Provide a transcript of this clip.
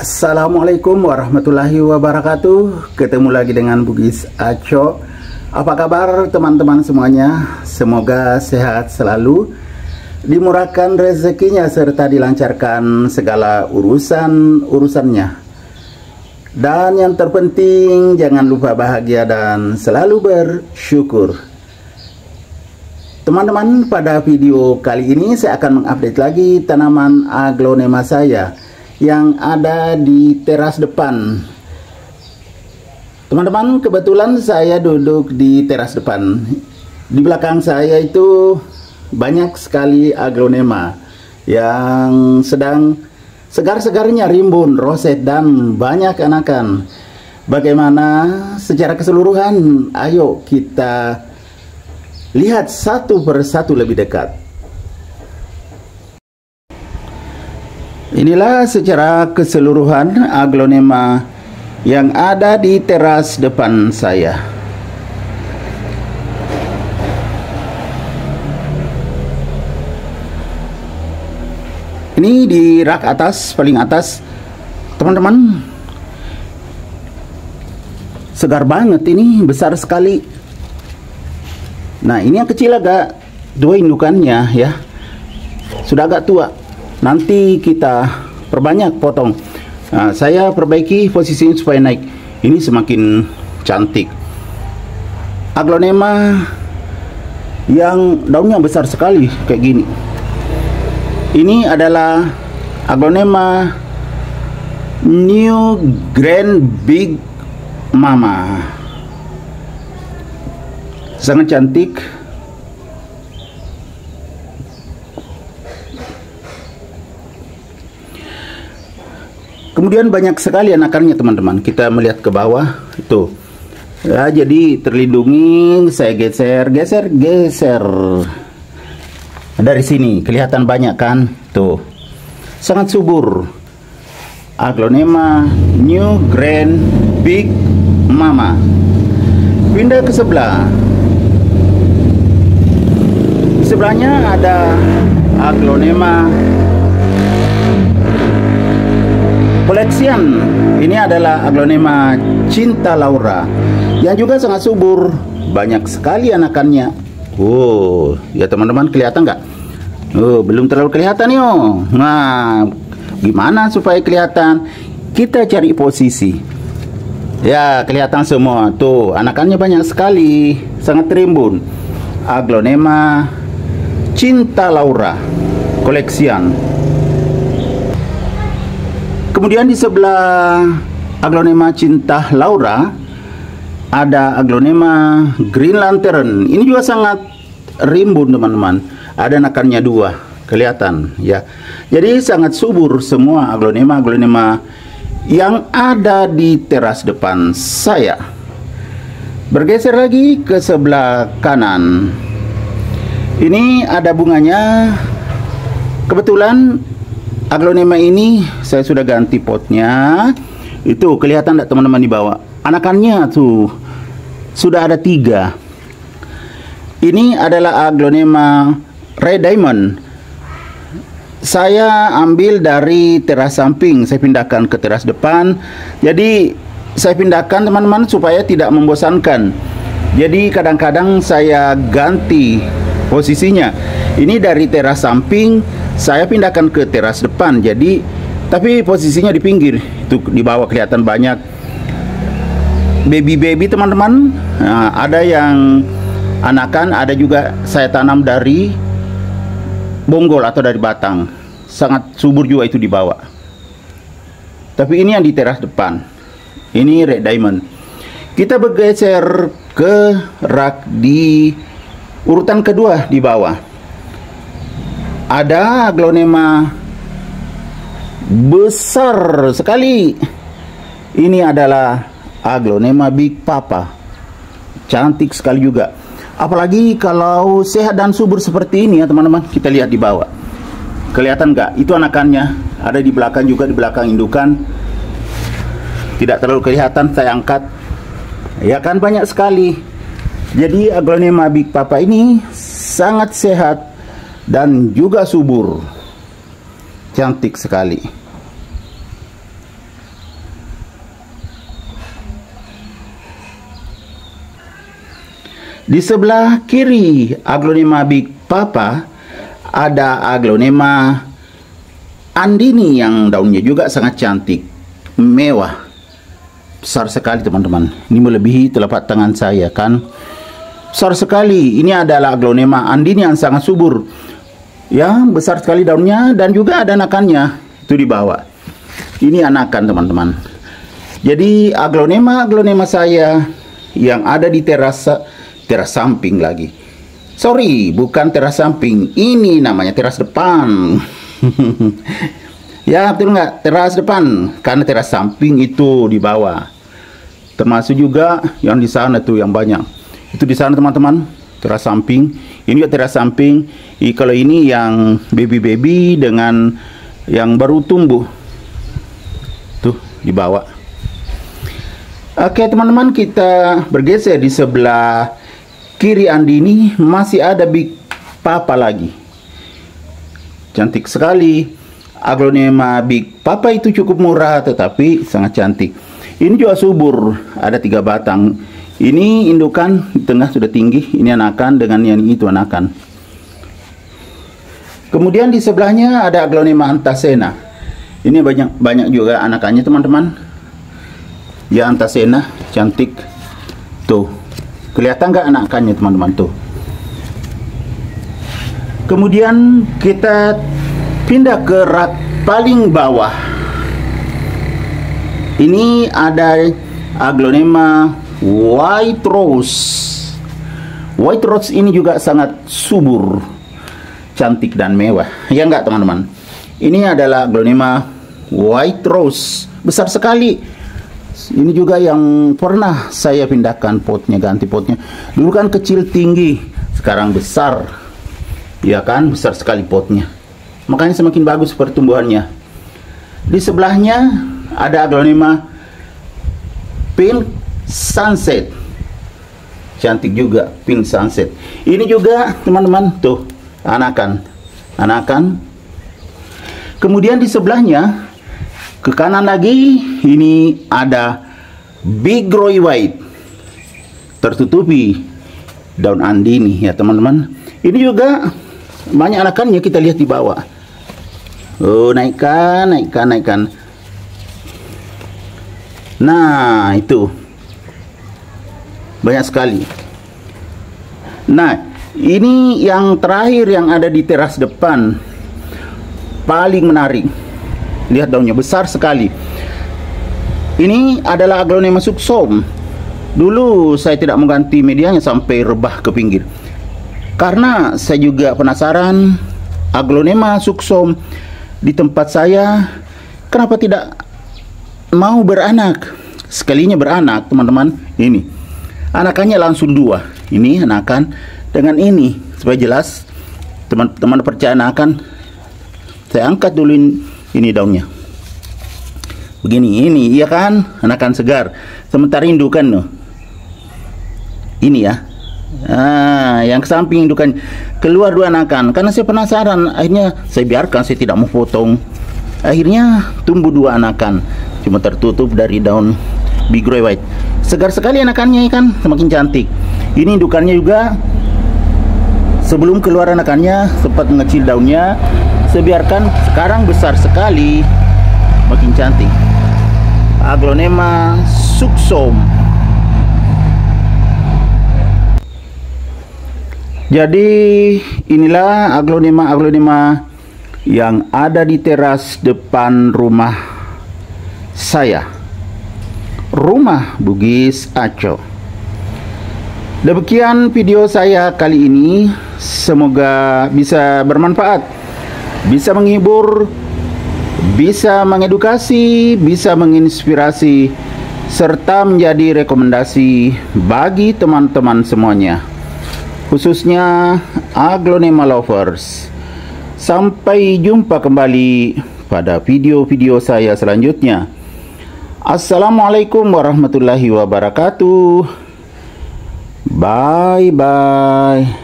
Assalamualaikum warahmatullahi wabarakatuh. Ketemu lagi dengan Bugis Aco. Apa kabar teman-teman semuanya? Semoga sehat selalu, dimurahkan rezekinya serta dilancarkan segala urusannya. Dan yang terpenting jangan lupa bahagia dan selalu bersyukur. Teman-teman, pada video kali ini saya akan mengupdate lagi tanaman aglonema saya yang ada di teras depan. Teman-teman, kebetulan saya duduk di teras depan. Di belakang saya itu banyak sekali aglonema yang sedang segar-segarnya rimbun, roset, dan banyak anakan. Bagaimana secara keseluruhan? Ayo kita lihat satu persatu lebih dekat. Inilah secara keseluruhan aglonema yang ada di teras depan saya. Ini di rak atas, paling atas, teman-teman. Segar banget ini, besar sekali. Nah, ini yang kecil agak dua indukannya ya. Sudah agak tua. Nanti kita perbanyak potong. Nah, saya perbaiki posisinya supaya naik. Ini semakin cantik. Aglonema yang daunnya besar sekali kayak gini. Ini adalah aglonema New Grand Big Mama. Sangat cantik. Kemudian banyak sekali anakannya teman-teman. Kita melihat ke bawah itu ya, jadi terlindungi. Saya geser dari sini kelihatan banyak kan, tuh sangat subur. Aglonema New Grand Big Mama. Pindah ke sebelah. Di sebelahnya ada aglonema Collection. Ini adalah aglonema Cinta Laura yang juga sangat subur, banyak sekali anakannya. Oh, ya teman-teman, kelihatan nggak? Oh, belum terlalu kelihatan yo. Nah, gimana supaya kelihatan? Kita cari posisi. Ya, kelihatan semua. Tuh, anakannya banyak sekali, sangat rimbun. Aglonema Cinta Laura Collection. Kemudian di sebelah aglonema Cinta Laura ada aglonema Green Lantern. Ini juga sangat rimbun teman-teman. Ada anakannya dua, kelihatan ya. Jadi sangat subur semua aglonema yang ada di teras depan saya. Bergeser lagi ke sebelah kanan. Ini ada bunganya. Kebetulan aglonema ini saya sudah ganti potnya. Itu kelihatan tidak teman-teman di bawah? Anakannya tuh sudah ada 3. Ini adalah aglonema Red Diamond. Saya ambil dari teras samping, saya pindahkan ke teras depan. Jadi saya pindahkan teman-teman supaya tidak membosankan. Jadi kadang-kadang saya ganti posisinya. Ini dari teras samping saya pindahkan ke teras depan. Jadi tapi posisinya di pinggir. Itu di bawah kelihatan banyak baby teman-teman. Nah, ada yang anakan, ada juga saya tanam dari bonggol atau dari batang. Sangat subur juga itu di bawah. Tapi ini yang di teras depan. Ini Red Diamond. Kita bergeser ke rak di urutan kedua di bawah. Ada aglonema besar sekali. Ini adalah aglonema Big Papa. Cantik sekali juga. Apalagi kalau sehat dan subur seperti ini ya teman-teman. Kita lihat di bawah. Kelihatan nggak? Itu anakannya. Ada di belakang juga, di belakang indukan. Tidak terlalu kelihatan, saya angkat. Ya kan, banyak sekali. Jadi aglonema Big Papa ini sangat sehat dan juga subur. Cantik sekali. Di sebelah kiri aglonema Big Papa ada aglonema Andini yang daunnya juga sangat cantik, mewah, besar sekali teman-teman. Ini melebihi telapak tangan saya kan, besar sekali. Ini adalah aglonema Andini yang sangat subur, ya, besar sekali daunnya dan juga ada anakannya itu di bawah. Ini anakan teman-teman. Jadi aglonema saya yang ada di teras samping lagi. Sorry, bukan teras samping. Ini namanya teras depan. Ya, betul nggak? Teras depan. Karena teras samping itu di bawah. Termasuk juga yang di sana tuh yang banyak. Itu di sana teman-teman. Teras samping. Ini juga teras samping. Kalau ini yang baby dengan yang baru tumbuh. Tuh di bawah. Oke teman-teman, kita bergeser di sebelah kiri Andini. Masih ada Big Papa lagi, cantik sekali. Aglonema Big Papa itu cukup murah tetapi sangat cantik. Ini juga subur, ada 3 batang. Ini indukan, di tengah sudah tinggi. Ini anakan dengan yang itu anakan. Kemudian di sebelahnya ada aglonema Anthacena. Ini banyak juga anakannya teman-teman. Ya, Anthacena cantik tuh. Kelihatan nggak anakannya teman-teman tuh. Kemudian kita pindah ke rak paling bawah. Ini ada aglonema White Rose. White Rose ini juga sangat subur, cantik dan mewah. Ya enggak teman-teman? Ini adalah aglonema White Rose, besar sekali. Ini juga yang pernah saya pindahkan potnya, ganti potnya. Dulu kan kecil tinggi, sekarang besar. Ya kan, besar sekali potnya. Makanya semakin bagus pertumbuhannya. Di sebelahnya ada aglonema Pink Sunset. Cantik juga Pink Sunset. Ini juga teman-teman tuh anakan. Kemudian di sebelahnya ke kanan lagi ini ada Big Roy White, tertutupi daun Andini ya teman-teman. Ini juga banyak anakannya, kita lihat di bawah. Oh, naikkan. Nah, itu banyak sekali. Nah, ini yang terakhir yang ada di teras depan, paling menarik. Lihat daunnya besar sekali. Ini adalah aglonema Suxom. Dulu saya tidak mengganti medianya sampai rebah ke pinggir, karena saya juga penasaran aglonema Suxom di tempat saya kenapa tidak mau beranak. Sekalinya beranak teman-teman, ini anakannya langsung 2. Ini anakan dengan ini, supaya jelas teman-teman percaya anakan. Saya angkat dulu ini daunnya begini, ini iya kan, anakan segar. Sementara indukan loh ini ya. Yang ke samping indukan keluar 2 anakan. Karena saya penasaran, akhirnya saya biarkan, saya tidak mau potong. Akhirnya tumbuh 2 anakan, cuma tertutup dari daun Big Roy White. Segar sekali anakannya kan, semakin cantik. Ini indukannya juga sebelum keluar anakannya sempat mengecil daunnya. Saya biarkan, sekarang besar sekali, makin cantik. Aglonema Suxom. Jadi inilah aglonema yang ada di teras depan rumah saya, rumah Bugis Aco. Demikian video saya kali ini, semoga bisa bermanfaat, bisa menghibur, bisa mengedukasi, bisa menginspirasi, serta menjadi rekomendasi bagi teman-teman semuanya, khususnya aglonema lovers. Sampai jumpa kembali pada video-video saya selanjutnya. Assalamualaikum warahmatullahi wabarakatuh. Bye bye.